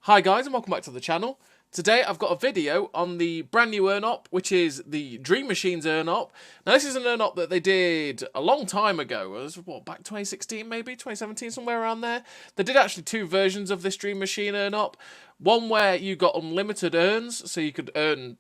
Hi guys and welcome back to the channel. Today I've got a video on the brand new earn-up, which is the Dream Machines earn-up. Now this is an earn-up that they did a long time ago. It was, what, back 2016 maybe? 2017, somewhere around there. They did actually two versions of this Dream Machine earn-up. One where you got unlimited earns, so you could earn...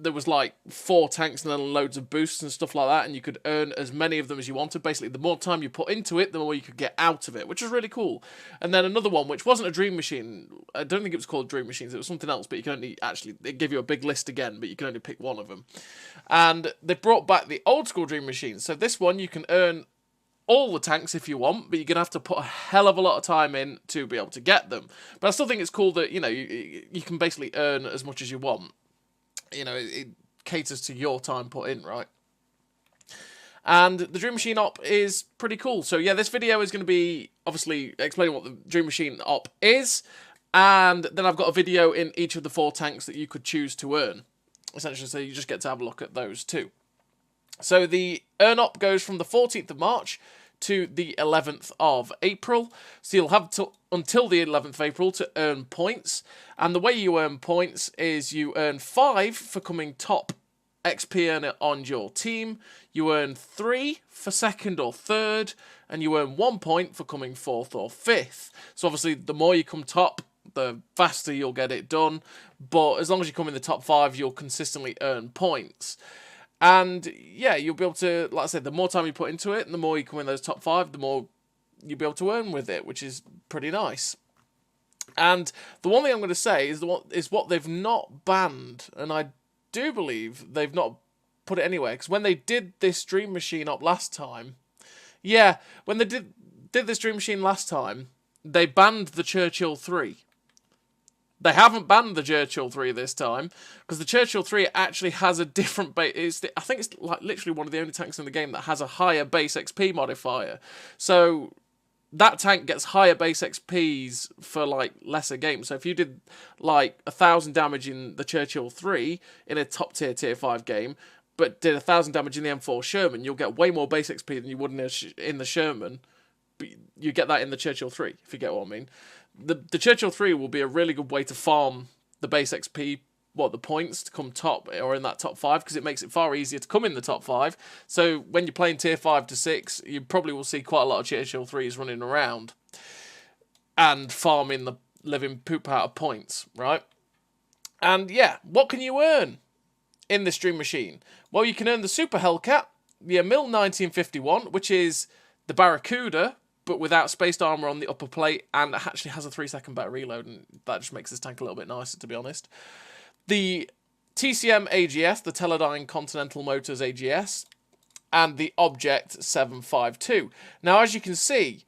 There was like 4 tanks and then loads of boosts and stuff like that, and you could earn as many of them as you wanted. Basically, the more time you put into it, the more you could get out of it, which was really cool. And then another one, which wasn't a Dream Machine. I don't think it was called Dream Machines. It was something else, but you can only actually... It gave you a big list again, but you can only pick one of them. And they brought back the old school Dream Machines. So this one, you can earn all the tanks if you want, but you're going to have to put a hell of a lot of time in to be able to get them. But I still think it's cool that, you know, you can basically earn as much as you want. You know, it caters to your time put in, right? And the Dream Machine op is pretty cool. So yeah, this video is going to be obviously explaining what the Dream Machine op is, and then I've got a video in each of the 4 tanks that you could choose to earn. Essentially, so you just get to have a look at those too. So the earn op goes from the 14th of March to the 11th of April. So you'll have until the 11th of April to earn points. And the way you earn points is you earn 5 for coming top XP earner on your team. You earn 3 for second or third. And you earn 1 point for coming 4th or 5th. So obviously the more you come top, the faster you'll get it done. But as long as you come in the top 5, you'll consistently earn points. And yeah, you'll be able to, like I said, the more time you put into it, and the more you come in those top 5, the more you'll be able to earn with it, which is pretty nice. And the one thing I'm going to say is what they've not banned, and I do believe they've not put it anywhere, because when they did this Dream Machine up last time, yeah, when they did this Dream Machine last time, they banned the Churchill 3. They haven't banned the Churchill 3 this time, because the Churchill 3 actually has a different base. I think it's like literally one of the only tanks in the game that has a higher base XP modifier. So that tank gets higher base XPs for like lesser games. So if you did like 1,000 damage in the Churchill 3 in a top tier 5 game, but did 1,000 damage in the M4 Sherman, you'll get way more base XP than you would in the Sherman. But you get that in the Churchill 3, if you get what I mean. The Churchill 3 will be a really good way to farm the base XP, the points to come top or in that top 5, because it makes it far easier to come in the top 5. So when you're playing tier 5 to 6, you probably will see quite a lot of Churchill 3s running around and farming the living poop out of points, right? And yeah, what can you earn in this Dream Machine? Well, you can earn the Super Hellcat, the Emil 1951, which is the Barracuda, but without spaced armour on the upper plate, and it actually has a 3-second better reload, and that just makes this tank a little bit nicer, to be honest. The TCM AGS, the Teledyne Continental Motors AGS, and the Object 752. Now, as you can see,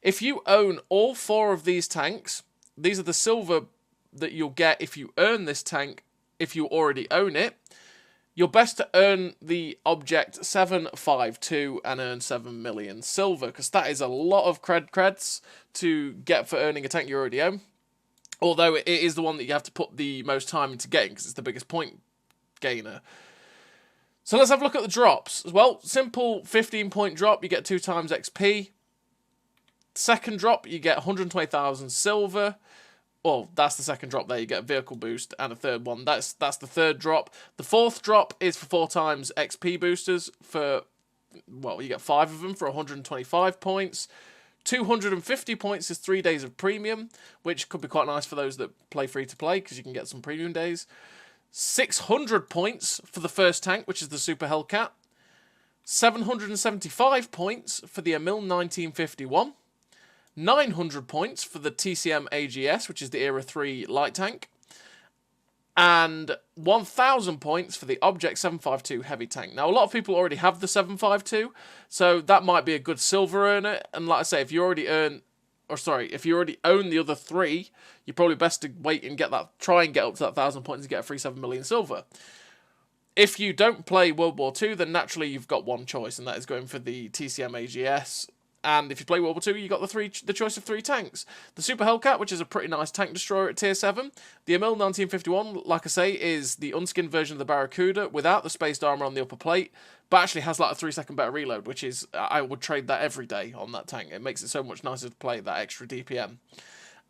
if you own all 4 of these tanks, these are the silver that you'll get if you earn this tank, if you already own it. You're best to earn the Object 752 and earn 7 million silver, because that is a lot of creds to get for earning a tank you already own. Although it is the one that you have to put the most time into getting, because it's the biggest point gainer. So let's have a look at the drops as well. Simple 15-point drop, you get 2 times XP. Second drop, you get 120,000 silver. Well, that's the second drop there. You get a vehicle boost and a third one. That's the third drop. The fourth drop is for 4 times XP boosters for, well, you get 5 of them for 125 points. 250 points is 3 days of premium, which could be quite nice for those that play free to play, because you can get some premium days. 600 points for the first tank, which is the Super Hellcat. 775 points for the Emil 1951. 900 points for the TCM AGS, which is the Era 3 light tank, and 1,000 points for the Object 752 heavy tank. Now, a lot of people already have the 752, so that might be a good silver earner. And like I say, if you already own the other 3, you're probably best to wait and try and get up to that 1,000 points and get a free 7 million silver. If you don't play World War II, then naturally you've got one choice, and that is going for the TCM AGS. And if you play World War II, you got the choice of 3 tanks. The Super Hellcat, which is a pretty nice tank destroyer at tier 7. The Emil 1951, like I say, is the unskinned version of the Barracuda without the spaced armour on the upper plate, but actually has like a 3-second better reload, which is, I would trade that every day on that tank. It makes it so much nicer to play, that extra DPM.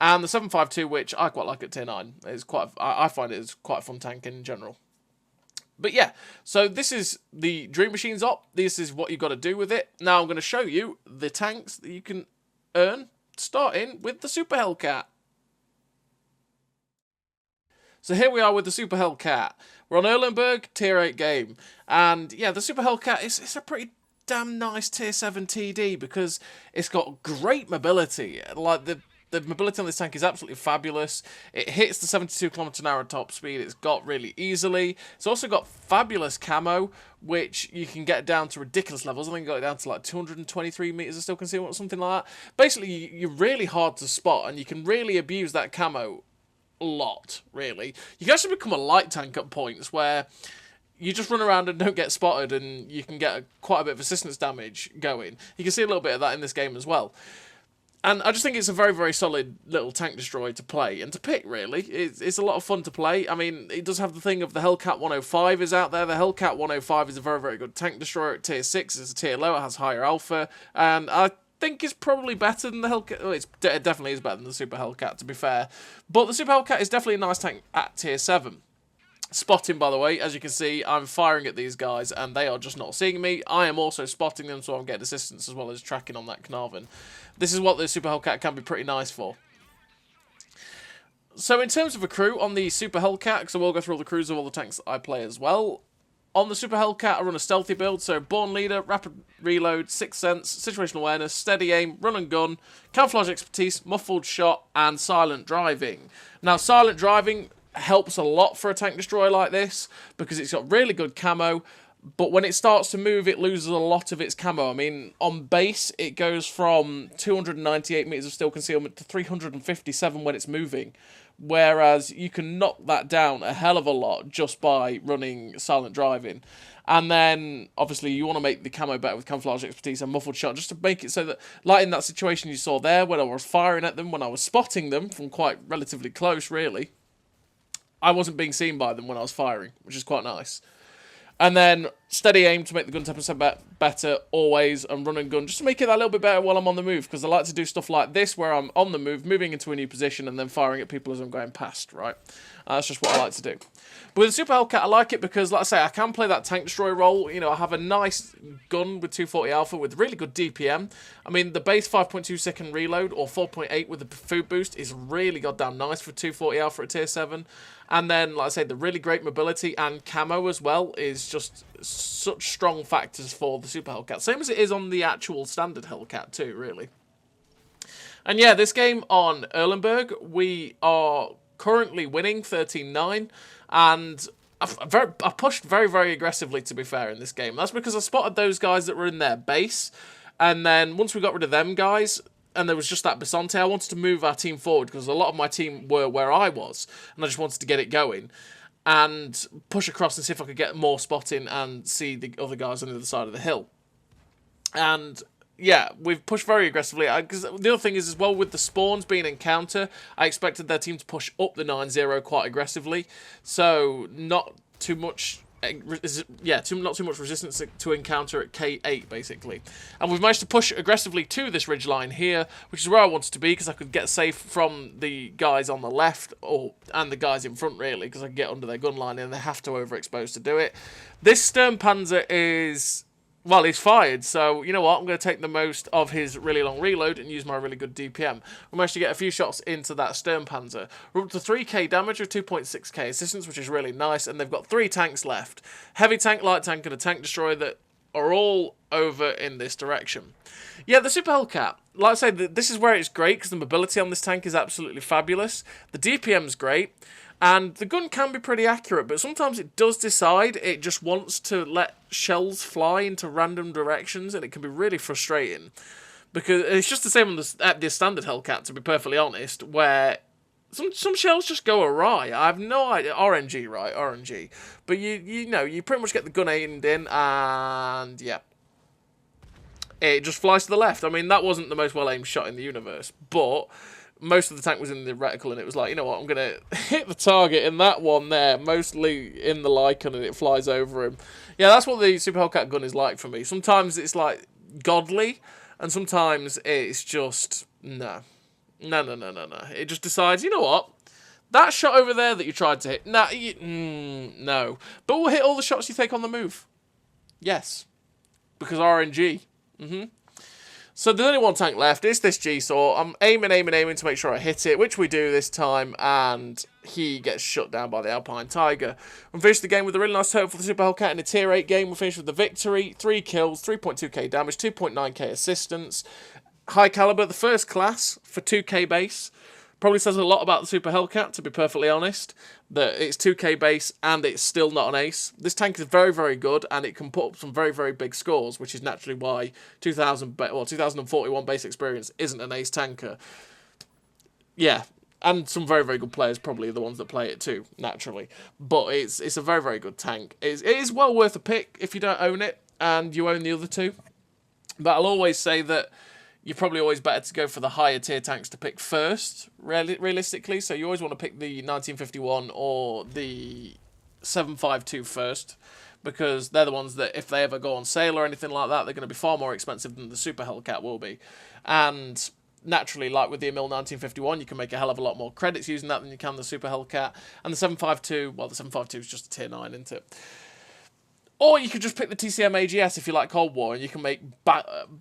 And the 7.52, which I quite like at tier 9. It's I find it is quite a fun tank in general. But yeah, so this is the Dream Machines op. This is what you've got to do with it. Now I'm going to show you the tanks that you can earn, starting with the Super Hellcat. So here we are with the Super Hellcat. We're on Erlenberg, tier 8 game. And yeah, the Super Hellcat, it's a pretty damn nice tier 7 TD because it's got great mobility. Like the mobility on this tank is absolutely fabulous. It hits the 72 km/h top speed. It's got really easily. It's also got fabulous camo, which you can get down to ridiculous levels. I think you got it down to like 223 meters of still concealment or something like that. Basically, you're really hard to spot, and you can really abuse that camo a lot, really. You can actually become a light tank at points where you just run around and don't get spotted, and you can get quite a bit of assistance damage going. You can see a little bit of that in this game as well. And I just think it's a very, very solid little tank destroyer to play and to pick, really. It's a lot of fun to play. I mean, it does have the thing of the Hellcat 105 is out there. The Hellcat 105 is a very, very good tank destroyer at tier 6. It's a tier low. It has higher alpha. And I think it's probably better than the Hellcat. Well, it definitely is better than the Super Hellcat, to be fair. But the Super Hellcat is definitely a nice tank at tier 7. Spotting, by the way, as you can see, I'm firing at these guys and they are just not seeing me. I am also spotting them, so I'm getting assistance as well as tracking on that Carnarvon. This is what the Super Hellcat can be pretty nice for. So in terms of a crew on the Super Hellcat, because I will go through all the crews of all the tanks that I play as well. On the Super Hellcat, I run a stealthy build, so Born Leader, Rapid Reload, Sixth Sense, Situational Awareness, Steady Aim, Run and Gun, Camouflage Expertise, Muffled Shot, and Silent Driving. Now, Silent Driving helps a lot for a tank destroyer like this because it's got really good camo, but when it starts to move it loses a lot of its camo. I mean, on base it goes from 298 meters of still concealment to 357 when it's moving, whereas you can knock that down a hell of a lot just by running Silent Driving. And then, obviously, you want to make the camo better with Camouflage Expertise and Muffled Shot, just to make it so that, like in that situation you saw there, when I was firing at them, when I was spotting them from quite relatively close, really, I wasn't being seen by them when I was firing, which is quite nice. And then Steady Aim to make the gun 10% better always, and Run and Gun just to make it that little bit better while I'm on the move, because I like to do stuff like this where I'm on the move, moving into a new position, and then firing at people as I'm going past, right? That's just what I like to do. But with the Super Hellcat, I like it because, like I say, I can play that tank destroyer role. You know, I have a nice gun with 240 alpha with really good DPM. I mean, the base 5.2 second reload or 4.8 with the food boost is really goddamn nice for 240 alpha at tier 7. And then, like I say, the really great mobility and camo as well is just such strong factors for the Super Hellcat. Same as it is on the actual standard Hellcat too, really. And yeah, this game on Erlenberg, we are currently winning 13-9, and I pushed very, very aggressively, to be fair, in this game. That's because I spotted those guys that were in their base, and then once we got rid of them guys, and there was just that Basante, I wanted to move our team forward because a lot of my team were where I was, and I just wanted to get it going and push across and see if I could get more spotting and see the other guys on the other side of the hill. And yeah, we've pushed very aggressively. Because the other thing is, as well, with the spawns being encounter, I expected their team to push up the 9-0 quite aggressively. So not too much, not too much resistance to encounter at K8, basically. And we've managed to push aggressively to this ridgeline here, which is where I wanted to be, because I could get safe from the guys on the left, and the guys in front, really, because I could get under their gun line, and they have to overexpose to do it. This Sturmpanzer is... well, he's fired, so you know what? I'm going to take the most of his really long reload and use my really good DPM. We managed to get a few shots into that Sturmpanzer. We're up to 3k damage with 2.6k assistance, which is really nice, and they've got 3 tanks left. Heavy tank, light tank, and a tank destroyer that are all over in this direction. Yeah, the Super Hellcat, like I say, this is where it's great, because the mobility on this tank is absolutely fabulous. The DPM's great. And the gun can be pretty accurate, but sometimes it does decide it just wants to let shells fly into random directions, and it can be really frustrating. Because it's just the same on the standard Hellcat, to be perfectly honest, where some shells just go awry. I have no idea. RNG, right? RNG. But you know, you pretty much get the gun aimed in, and yeah. It just flies to the left. I mean, that wasn't the most well-aimed shot in the universe, but most of the tank was in the reticle, and it was like, you know what, I'm going to hit the target in that one there, mostly in the Lycan, and it flies over him. Yeah, that's what the Super Hellcat gun is like for me. Sometimes it's like godly, and sometimes it's just, no. No, no, no, no, no. It just decides, you know what? That shot over there that you tried to hit, no. But we'll hit all the shots you take on the move. Yes. Because RNG. So there's only one tank left. It's this G-Saw. I'm aiming to make sure I hit it, which we do this time, and he gets shut down by the Alpine Tiger. We finished the game with a really nice total for the Super Hellcat in a Tier 8 game. We finished with the victory, 3 kills, 3.2k damage, 2.9k assistance. High caliber, the first class for 2k base. Probably says a lot about the Super Hellcat, to be perfectly honest, that it's 2k base and it's still not an ace. This tank is very, very good, and it can put up some very, very big scores, which is naturally why 2041 base experience isn't an ace tanker. Yeah, and some very, very good players probably are the ones that play it too, naturally. But it's a very, very good tank. It is well worth a pick if you don't own it and you own the other two. But I'll always say that you're probably always better to go for the higher tier tanks to pick first, realistically. So you always want to pick the 1951 or the 752 first, because they're the ones that, if they ever go on sale or anything like that, they're going to be far more expensive than the Super Hellcat will be. And naturally, like with the Emil 1951, you can make a hell of a lot more credits using that than you can the Super Hellcat. And the 752, well, the 752 is just a tier 9, isn't it? Or you could just pick the TCM AGS if you like Cold War, and you can make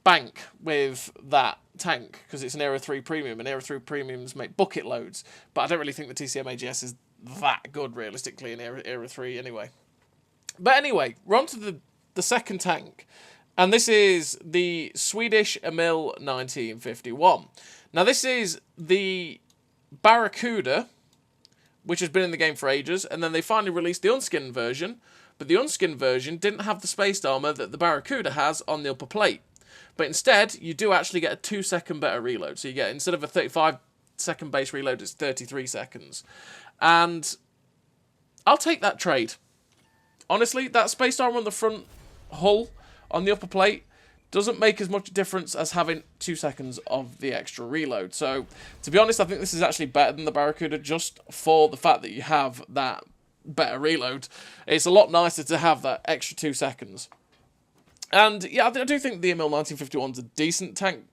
bank with that tank, because it's an Era 3 Premium, and Era 3 Premiums make bucket loads. But I don't really think the TCM AGS is that good, realistically, in Era 3 anyway. But anyway, we're on to the second tank, and this is the Swedish Emil 1951. Now, this is the Barracuda, which has been in the game for ages, and then they finally released the unskinned version. But the unskinned version didn't have the spaced armour that the Barracuda has on the upper plate. But instead, you do actually get a 2-second better reload. So you get, instead of a 35-second base reload, it's 33 seconds. And I'll take that trade. Honestly, that spaced armour on the front hull, on the upper plate, doesn't make as much difference as having 2 seconds of the extra reload. So, to be honest, I think this is actually better than the Barracuda, just for the fact that you have that better reload. It's a lot nicer to have that extra 2 seconds. And yeah, I do think the Emil 1951's a decent tank.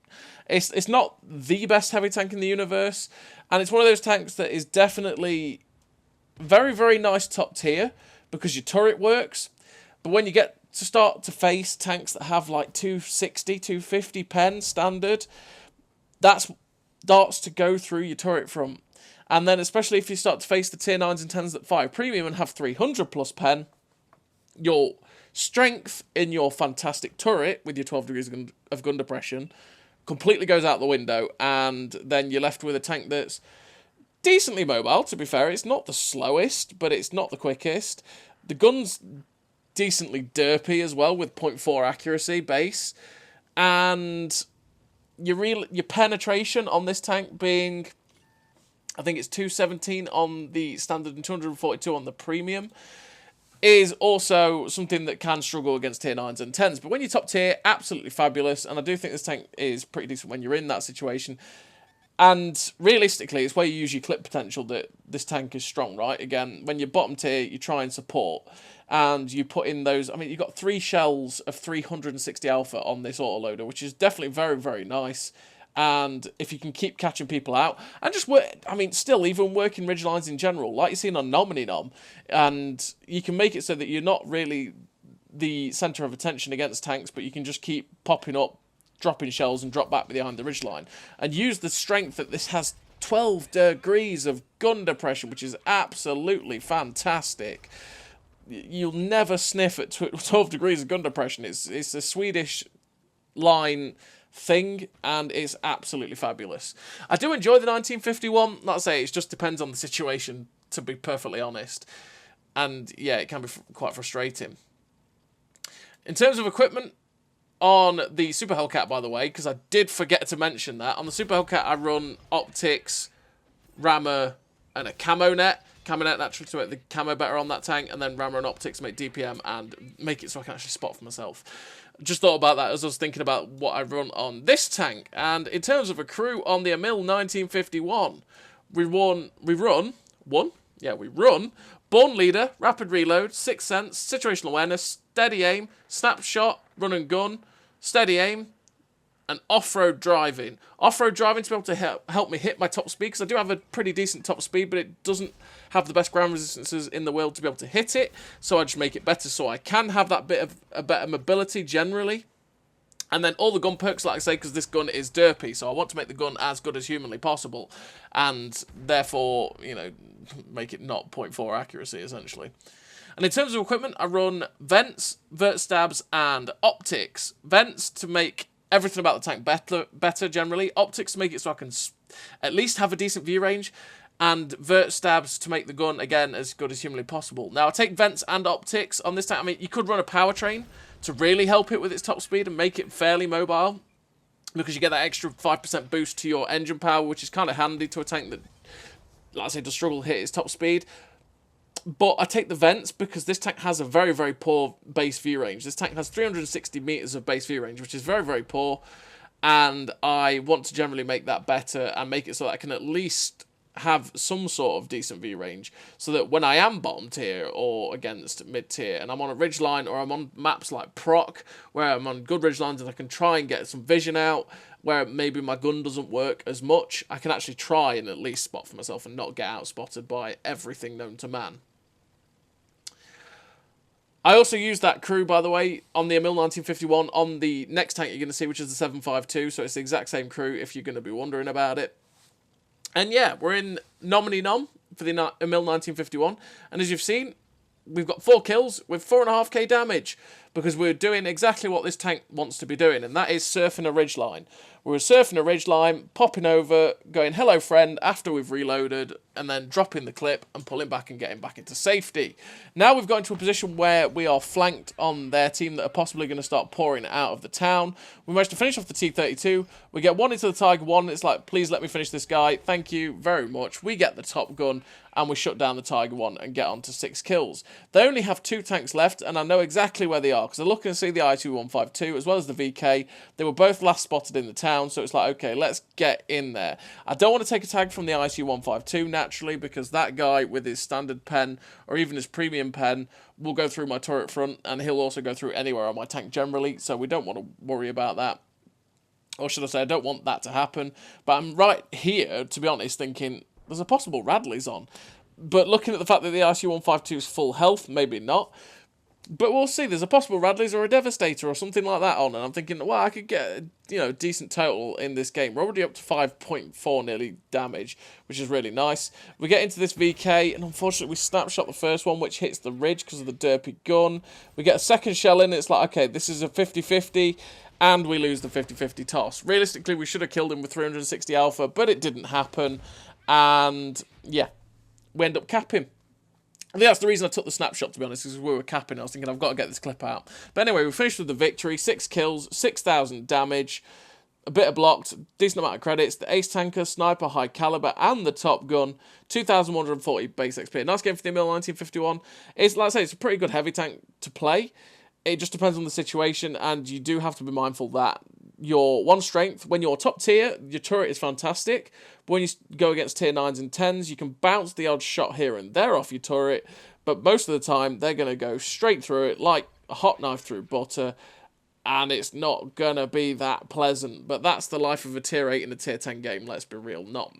It's not the best heavy tank in the universe, and it's one of those tanks that is definitely very, very nice top tier, because your turret works. But when you get to start to face tanks that have like 260, 250 pen standard, that starts to go through your turret front. And then especially if you start to face the tier 9s and 10s that fire premium and have 300 plus pen, your strength in your fantastic turret with your 12 degrees of gun depression completely goes out the window, and then you're left with a tank that's decently mobile, to be fair. It's not the slowest, but it's not the quickest. The gun's decently derpy as well, with 0.4 accuracy base. And your penetration on this tank being, I think it's 217 on the standard and 242 on the premium, is also something that can struggle against tier 9s and 10s. But when you're top tier, absolutely fabulous. And I do think this tank is pretty decent when you're in that situation. And realistically, it's where you use your clip potential that this tank is strong, right? Again, when you're bottom tier, you try and support. And you put in those, I mean, you've got 3 shells of 360 alpha on this autoloader, which is definitely very, very nice. And if you can keep catching people out, and just work, I mean, still, even working ridge lines in general, like you're seeing on Nom, and you can make it so that you're not really the centre of attention against tanks, but you can just keep popping up, dropping shells, and drop back behind the ridge line. And use the strength that this has 12 degrees of gun depression, which is absolutely fantastic. You'll never sniff at 12 degrees of gun depression. It's a Swedish line thing, and it's absolutely fabulous. I do enjoy the 1951. Like I say, it just depends on the situation, to be perfectly honest. And yeah, it can be quite frustrating. In terms of equipment, on the Super Hellcat, by the way, because I did forget to mention that, on the Super Hellcat I run optics, rammer, and a camo net. Camo net naturally to make the camo better on that tank, and then rammer and optics make DPM and make it so I can actually spot for myself. Just thought about that as I was thinking about what I run on this tank. And in terms of a crew on the Emil 1951, we run Born Leader, Rapid Reload, Sixth Sense, Situational Awareness, Steady Aim, Snapshot, Run and Gun, Steady Aim, and off-road driving. Off-road driving to be able to help me hit my top speed, because I do have a pretty decent top speed, but it doesn't have the best ground resistances in the world to be able to hit it, so I just make it better so I can have that bit of a better mobility generally. And then all the gun perks, like I say, because this gun is derpy, so I want to make the gun as good as humanly possible, and therefore, you know, make it not 0.4 accuracy, essentially. And in terms of equipment, I run vents, vert stabs, and optics. Vents to make everything about the tank better generally. Optics to make it so I can at least have a decent view range. And vert stabs to make the gun, again, as good as humanly possible. Now, I take vents and optics on this tank. I mean, you could run a powertrain to really help it with its top speed and make it fairly mobile, because you get that extra 5% boost to your engine power, which is kind of handy to a tank that, like I say, does struggle to hit its top speed. But I take the vents because this tank has a very, very poor base view range. This tank has 360 meters of base view range, which is very, very poor. And I want to generally make that better and make it so that I can at least have some sort of decent view range, so that when I am bottom tier or against mid tier and I'm on a ridgeline, or I'm on maps like Proc where I'm on good ridgelines and I can try and get some vision out where maybe my gun doesn't work as much, I can actually try and at least spot for myself and not get outspotted by everything known to man. I also use that crew, by the way, on the Emil 1951 on the next tank you're going to see, which is the 752, so it's the exact same crew if you're going to be wondering about it. And yeah, we're in Nominee Nom for the Emil 1951. And as you've seen, we've got 4 kills with 4.5k damage, because we're doing exactly what this tank wants to be doing, and that is surfing a ridgeline. We're surfing a ridgeline, popping over, going hello friend after we've reloaded, and then dropping the clip and pulling back and getting back into safety. Now we've got into a position where we are flanked on their team that are possibly going to start pouring out of the town. We managed to finish off the T-32. We get one into the Tiger 1. It's like, please let me finish this guy. Thank you very much. We get the top gun and we shut down the Tiger 1 and get on to 6 kills. They only have 2 tanks left, and I know exactly where they are because I look and see the I-2152 as well as the VK. They were both last spotted in the town, so it's like, okay, let's get in there. I don't want to take a tag from the I-2152 naturally, because that guy with his standard pen or even his premium pen will go through my turret front, and he'll also go through anywhere on my tank generally, so we don't want to worry about that. Or should I say, I don't want that to happen. But I'm right here, to be honest, thinking there's a possible Radley's on. But looking at the fact that the IC-152 is full health, maybe not. But we'll see. There's a possible Radley's or a Devastator or something like that on. And I'm thinking, well, I could get a decent total in this game. We're already up to 5.4 nearly damage, which is really nice. We get into this VK, and unfortunately we snapshot the first one, which hits the ridge because of the derpy gun. We get a second shell in. It's like, okay, this is a 50-50. And we lose the 50-50 toss. Realistically, we should have killed him with 360 alpha, but it didn't happen. And, yeah, we end up capping. I think that's the reason I took the snapshot, to be honest, because we were capping. I was thinking, I've got to get this clip out. But anyway, we finished with the victory. 6 kills, 6,000 damage, a bit of blocked, decent amount of credits. The ace tanker, sniper, high caliber, and the top gun. 2,140 base XP. A nice game for the Emil 1951. It's, like I say, it's a pretty good heavy tank to play. It just depends on the situation, and you do have to be mindful that your one strength, when you're top tier, your turret is fantastic. But when you go against tier 9s and 10s, you can bounce the odd shot here and there off your turret, but most of the time, they're going to go straight through it like a hot knife through butter, and it's not going to be that pleasant. But that's the life of a tier 8 in a tier 10 game, let's be real. Not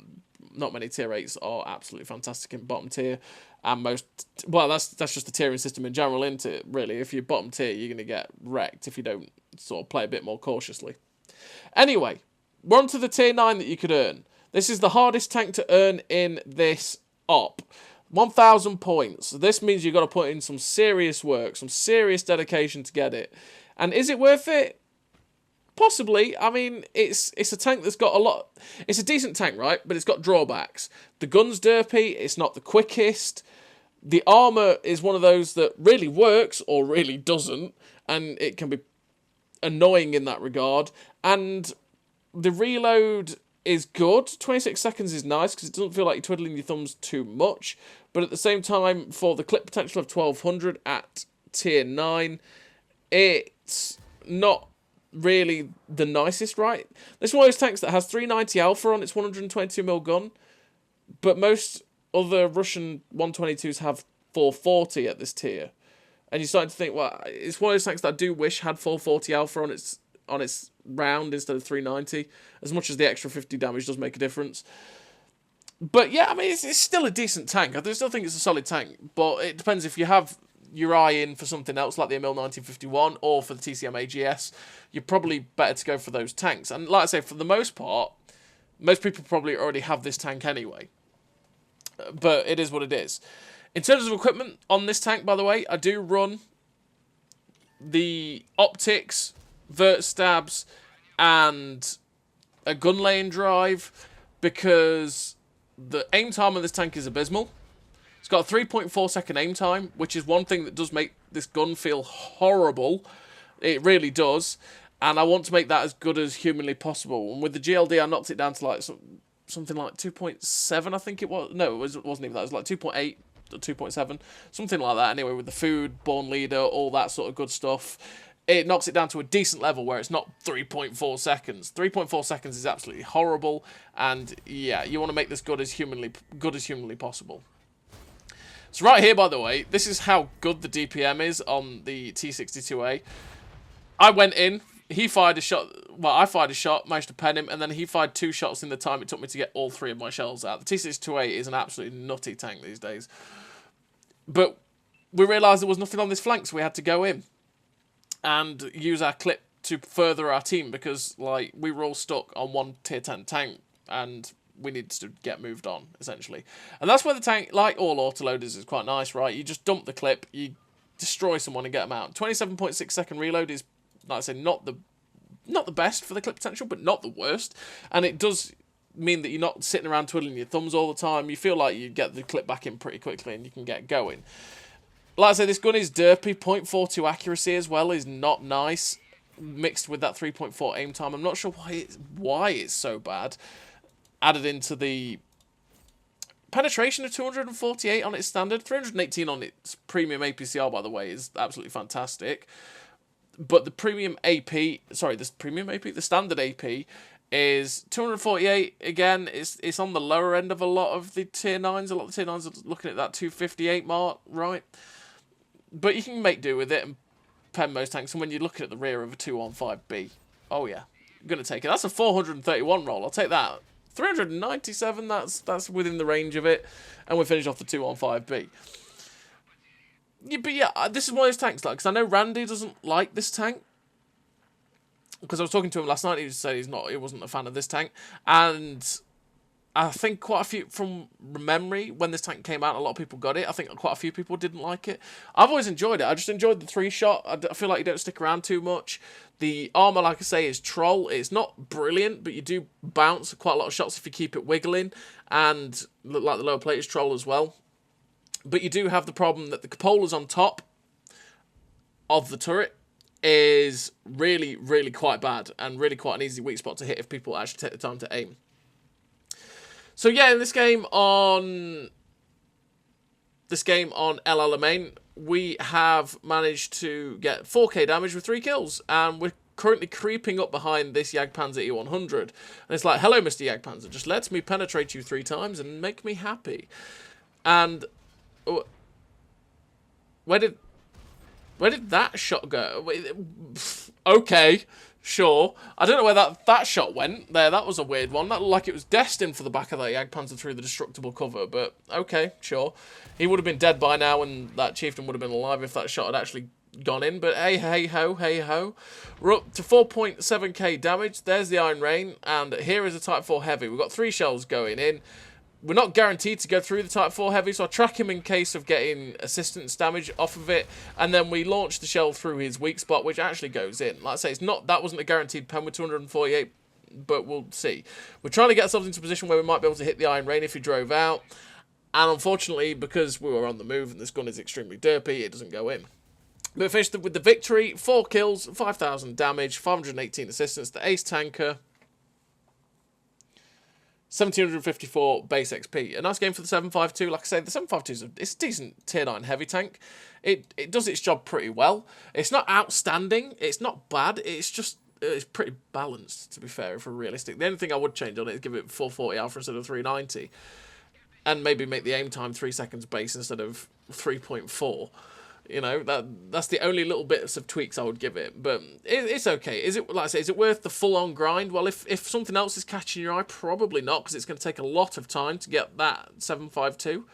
many tier 8s are absolutely fantastic in bottom tier. And that's just the tiering system in general, isn't it, really? If you're bottom tier, you're going to get wrecked if you don't sort of play a bit more cautiously. Anyway, we're on to the tier 9 that you could earn. This is the hardest tank to earn in this op. 1,000 points. This means you've got to put in some serious work, some serious dedication to get it. And is it worth it? Possibly. I mean, it's a tank that's got a lot. It's a decent tank, right? But it's got drawbacks. The gun's derpy. It's not the quickest. The armour is one of those that really works or really doesn't, and it can be annoying in that regard. And the reload is good. 26 seconds is nice because it doesn't feel like you're twiddling your thumbs too much. But at the same time, for the clip potential of 1,200 at tier 9, it's not really the nicest, right? This is one of those tanks that has 390 alpha on its 122mm gun, but most other Russian 122s have 440 at this tier. And you're starting to think, well, it's one of those tanks that I do wish had 440 alpha on its round instead of 390. As much as the extra 50 damage does make a difference. But yeah, I mean, it's still a decent tank. I still think it's a solid tank. But it depends if you have your eye in for something else, like the Emil 1951, or for the TCM AGS. You're probably better to go for those tanks. And like I say, for the most part, most people probably already have this tank anyway. But it is what it is. In terms of equipment on this tank, by the way, I do run the optics, vert stabs, and a gun lane drive, because the aim time on this tank is abysmal. It's got a 3.4 second aim time, which is one thing that does make this gun feel horrible. It really does. And I want to make that as good as humanly possible. And with the GLD, I knocked it down to like something like 2.7, I think it was. No, it wasn't even that. It was like 2.8 or 2.7. Something like that. Anyway, with the food, born leader, all that sort of good stuff. It knocks it down to a decent level where it's not 3.4 seconds. 3.4 seconds is absolutely horrible, and yeah, you want to make this good as humanly possible. So right here, by the way, this is how good the DPM is on the T62A. I went in, he fired a shot, well, I fired a shot, managed to pen him, and then he fired 2 shots in the time it took me to get all 3 of my shells out. The T62A is an absolutely nutty tank these days. But we realised there was nothing on this flank, so we had to go in and use our clip to further our team, because like we were all stuck on one tier 10 tank and we needed to get moved on, essentially. And that's where the tank, like all autoloaders, is quite nice, right? You just dump the clip, you destroy someone and get them out. 27.6 second reload is, like I say, not the best for the clip potential, but not the worst. And it does mean that you're not sitting around twiddling your thumbs all the time. You feel like you get the clip back in pretty quickly and you can get going. Like I say, this gun is derpy. 0.42 accuracy as well is not nice, mixed with that 3.4 aim time. I'm not sure why it's so bad. Added into the penetration of 248 on its standard, 318 on its premium APCR, by the way, is absolutely fantastic. But the premium AP, the standard AP is 248. Again, it's on the lower end of a lot of the tier 9s. A lot of the tier 9s are looking at that 258 mark, right? But you can make do with it and pen most tanks. And when you're looking at the rear of a 215B, oh yeah, you're going to take it. That's a 431 roll. I'll take that. 397, that's within the range of it. And we finish off the 215B. Yeah, but yeah, this is one of those tanks, like, because I know Randy doesn't like this tank. Because I was talking to him last night, he said he wasn't a fan of this tank. And I think quite a few, from memory, when this tank came out, a lot of people got it. I think quite a few people didn't like it. I've always enjoyed it. I just enjoyed the 3-shot. I feel like you don't stick around too much. The armour, like I say, is troll. It's not brilliant, but you do bounce quite a lot of shots if you keep it wiggling. And like the lower plate is troll as well. But you do have the problem that the cupolas on top of the turret is really, really quite bad. And really quite an easy weak spot to hit if people actually take the time to aim. So yeah, in this game on El Alamein, we have managed to get 4k damage with 3 kills, and we're currently creeping up behind this Jagdpanzer E100. And it's like, hello, Mr. Jagdpanzer, just let me penetrate you 3 times and make me happy. And where did that shot go? Okay. Sure. I don't know where that shot went there. That was a weird one. That looked like it was destined for the back of that Jagdpanzer through the destructible cover, but okay, sure. He would have been dead by now, and that chieftain would have been alive if that shot had actually gone in, but hey ho. We're up to 4.7k damage. There's the Iron Rain, and here is a Type 4 Heavy. We've got 3 shells going in. We're not guaranteed to go through the Type 4 Heavy, so I track him in case of getting assistance damage off of it, and then we launch the shell through his weak spot, which actually goes in. Like I say, that wasn't a guaranteed pen with 248, but we'll see. We're trying to get ourselves into a position where we might be able to hit the Iron Rain if he drove out, and unfortunately, because we were on the move and this gun is extremely derpy, it doesn't go in. But finished with the victory, 4 kills, 5,000 damage, 518 assistance, the ace tanker, 1754 base XP. A nice game for the 7.52. Like I say, the 7.52 is a decent tier 9 heavy tank. It does its job pretty well. It's not outstanding. It's not bad. It's pretty balanced, to be fair, if we're realistic. The only thing I would change on it is give it 440 alpha instead of 390. And maybe make the aim time 3 seconds base instead of 3.4. You know, that's the only little bits of tweaks I would give it, but it's okay. Is it, like I say, is it worth the full-on grind? Well, if something else is catching your eye, probably not, because it's going to take a lot of time to get that 752.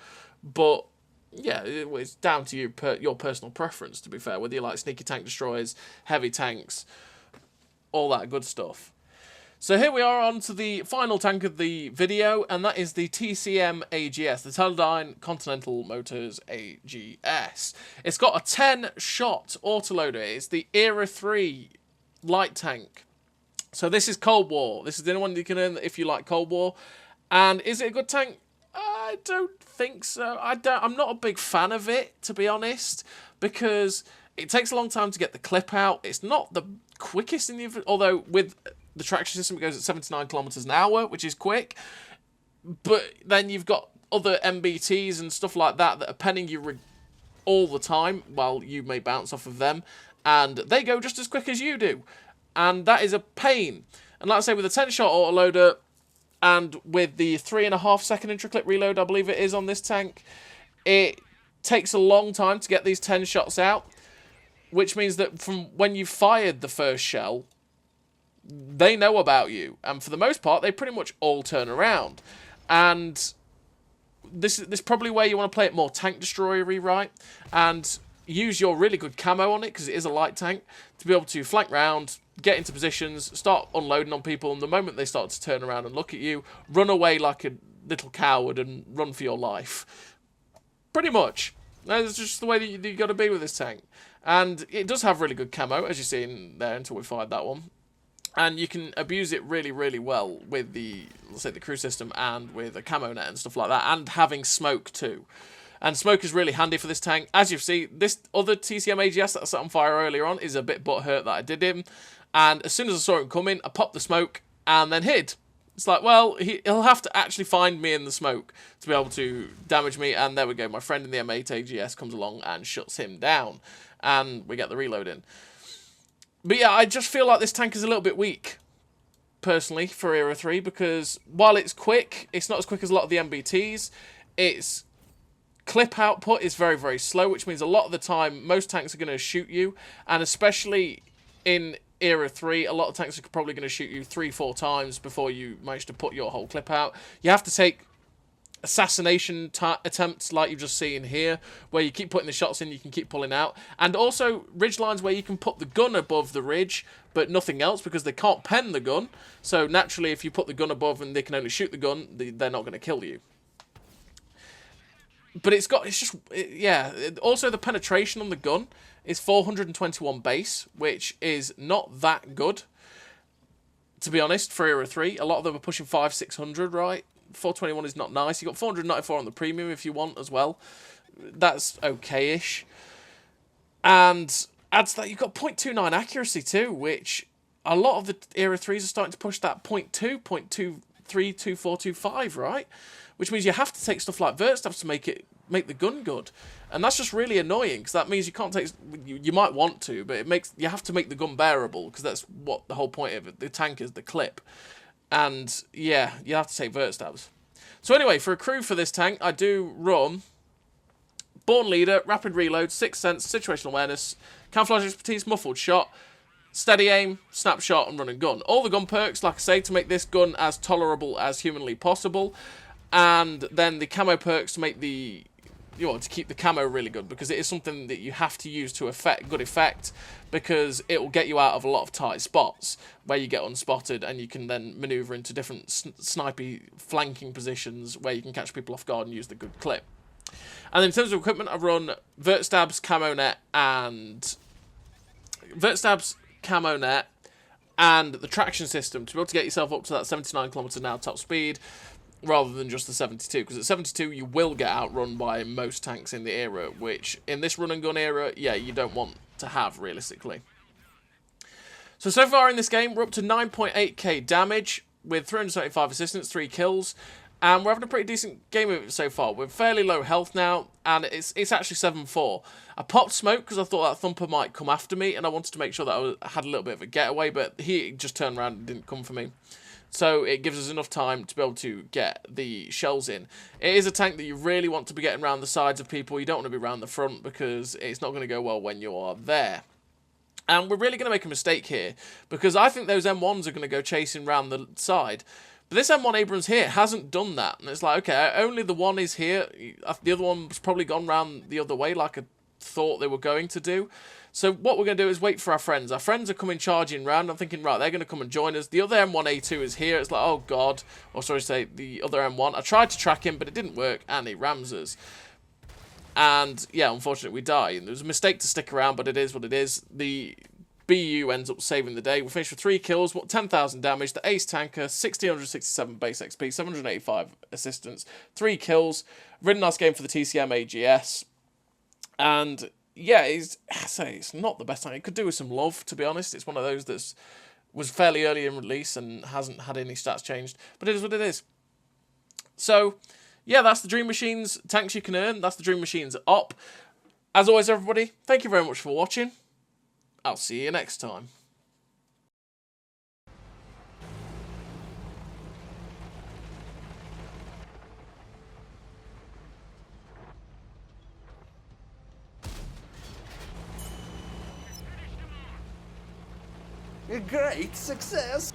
But yeah, it's down to you, your personal preference, to be fair, whether you like sneaky tank destroyers, heavy tanks, all that good stuff. So here we are on to the final tank of the video, and that is the TCM AGS, the Teledyne Continental Motors AGS. It's got a 10-shot autoloader. It's the Era 3 light tank. So this is Cold War. This is the only one you can earn if you like Cold War. And is it a good tank? I don't think so. I'm not a big fan of it, to be honest, because it takes a long time to get the clip out. It's not the quickest in the... Although with the traction system, it goes at 79 kilometers an hour, which is quick. But then you've got other MBTs and stuff like that are penning you all the time, while you may bounce off of them. And they go just as quick as you do. And that is a pain. And like I say, with a 10-shot autoloader, and with the 3.5-second intraclip reload, I believe it is on this tank, it takes a long time to get these 10 shots out, which means that from when you've fired the first shell, they know about you. And for the most part, they pretty much all turn around. And this is probably where you want to play it more tank destroyer-y, right? And use your really good camo on it, because it is a light tank, to be able to flank round, get into positions, start unloading on people, and the moment they start to turn around and look at you, run away like a little coward and run for your life. Pretty much. That's just the way that you got to be with this tank. And it does have really good camo, as you see in there until we fired that one. And you can abuse it really, really well with the, let's say, the crew system and with a camo net and stuff like that, and having smoke too. And smoke is really handy for this tank. As you see, this other TCM AGS that I set on fire earlier on is a bit butthurt that I did him. And as soon as I saw him coming, I popped the smoke and then hid. It's like, well, he'll have to actually find me in the smoke to be able to damage me. And there we go. My friend in the M8 AGS comes along and shuts him down. And we get the reload in. But yeah, I just feel like this tank is a little bit weak, personally, for Era 3. Because while it's quick, it's not as quick as a lot of the MBTs. Its clip output is very, very slow, which means a lot of the time, most tanks are going to shoot you. And especially in Era 3, a lot of tanks are probably going to shoot you 3-4 times before you manage to put your whole clip out. You have to take assassination attempts like you've just seen here, where you keep putting the shots in, you can keep pulling out. And also ridge lines where you can put the gun above the ridge, but nothing else, because they can't pen the gun. So naturally, if you put the gun above and they can only shoot the gun, they're not going to kill you. But yeah. Also, the penetration on the gun is 421 base, which is not that good, to be honest, for Era 3. A lot of them are pushing 500-600, right? 421 is not nice. You got 494 on the premium if you want as well. That's okay-ish. And adds that you've got 0.29 accuracy too, which a lot of the Era 3s are starting to push that 0.2, 0.23, 2425, right? Which means you have to take stuff like vert stabs to make the gun good. And that's just really annoying, because that means you can't take... You might want to, but you have to make the gun bearable, because that's what the whole point of it. The tank is the clip. And, yeah, you have to take vert stabs. So anyway, for a crew for this tank, I do run Born Leader, Rapid Reload, Sixth Sense, Situational Awareness, Camouflage Expertise, Muffled Shot, Steady Aim, Snapshot, and Run and Gun. All the gun perks, like I say, to make this gun as tolerable as humanly possible. And then the camo perks to make the... to keep the camo really good, because it is something that you have to use to good effect, because it will get you out of a lot of tight spots where you get unspotted, and you can then maneuver into different snipey flanking positions where you can catch people off guard and use the good clip. And then in terms of equipment, I run vert stabs, camo net, and the traction system to be able to get yourself up to that 79 kilometers an hour top speed, rather than just the 72, because at 72 you will get outrun by most tanks in the era, which in this run and gun era, yeah, you don't want to have realistically. So far in this game, we're up to 9.8k damage with 375 assistance, 3 kills, and we're having a pretty decent game of it so far. We're fairly low health now, and it's actually 7-4. I popped smoke because I thought that thumper might come after me, and I wanted to make sure that I had a little bit of a getaway, but he just turned around and didn't come for me. So it gives us enough time to be able to get the shells in. It is a tank that you really want to be getting around the sides of people. You don't want to be around the front because it's not going to go well when you are there. And we're really going to make a mistake here because I think those M1s are going to go chasing around the side. But this M1 Abrams here hasn't done that. And it's like, okay, only the one is here. The other one's probably gone round the other way like I thought they were going to do. So what we're going to do is wait for our friends. Our friends are coming charging round. I'm thinking, right, they're going to come and join us. The other M1A2 is here. It's like, oh, God. Or sorry to say, the other M1. I tried to track him, but it didn't work, and he rams us. And, yeah, unfortunately, we die. And there was a mistake to stick around, but it is what it is. The BU ends up saving the day. We finished with 3 kills, 10,000 damage. The ace tanker, 1,667 base XP, 785 assistance, 3 kills. Really nice game for the TCM AGS. And yeah, it's not the best time. It could do with some love, to be honest. It's one of those that was fairly early in release and hasn't had any stats changed. But it is what it is. So, yeah, that's the Dream Machines tanks you can earn. That's the Dream Machines op. As always, everybody, thank you very much for watching. I'll see you next time. A great success!